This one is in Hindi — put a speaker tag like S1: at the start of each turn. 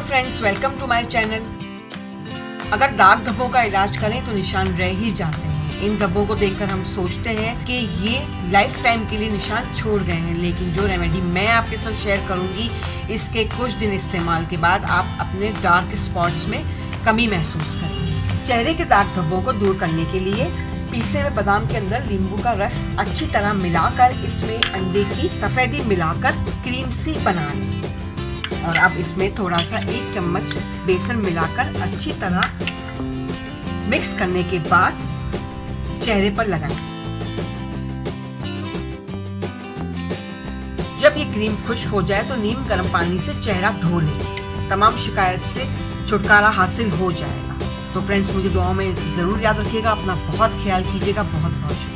S1: Friends, welcome to my channel. अगर दाग धब्बों का इलाज करें तो निशान रह ही जाते हैं। इन धब्बों को देखकर हम सोचते हैं कि ये लाइफ टाइम के लिए निशान छोड़ गए हैं, लेकिन जो रेमेडी मैं आपके साथ शेयर करूंगी, इसके कुछ दिन इस्तेमाल के बाद आप अपने डार्क स्पॉट्स में कमी महसूस करेंगे। चेहरे के दाग धब्बों को दूर करने के लिए पीसे हुए बादाम के अंदर नींबू का रस अच्छी तरह मिलाकर इसमें अंडे की सफेदी मिलाकर क्रीम सी बना लें और अब इसमें थोड़ा सा 1 चम्मच बेसन मिलाकर अच्छी तरह मिक्स करने के बाद चेहरे पर लगाएं। जब ये क्रीम खुश्क हो जाए तो नीम गर्म पानी से चेहरा धो लें। तमाम शिकायत से छुटकारा हासिल हो जाएगा। तो फ्रेंड्स, मुझे दुआओं में जरूर याद रखिएगा। अपना बहुत ख्याल कीजिएगा। बहुत बहुत शुक्रिया।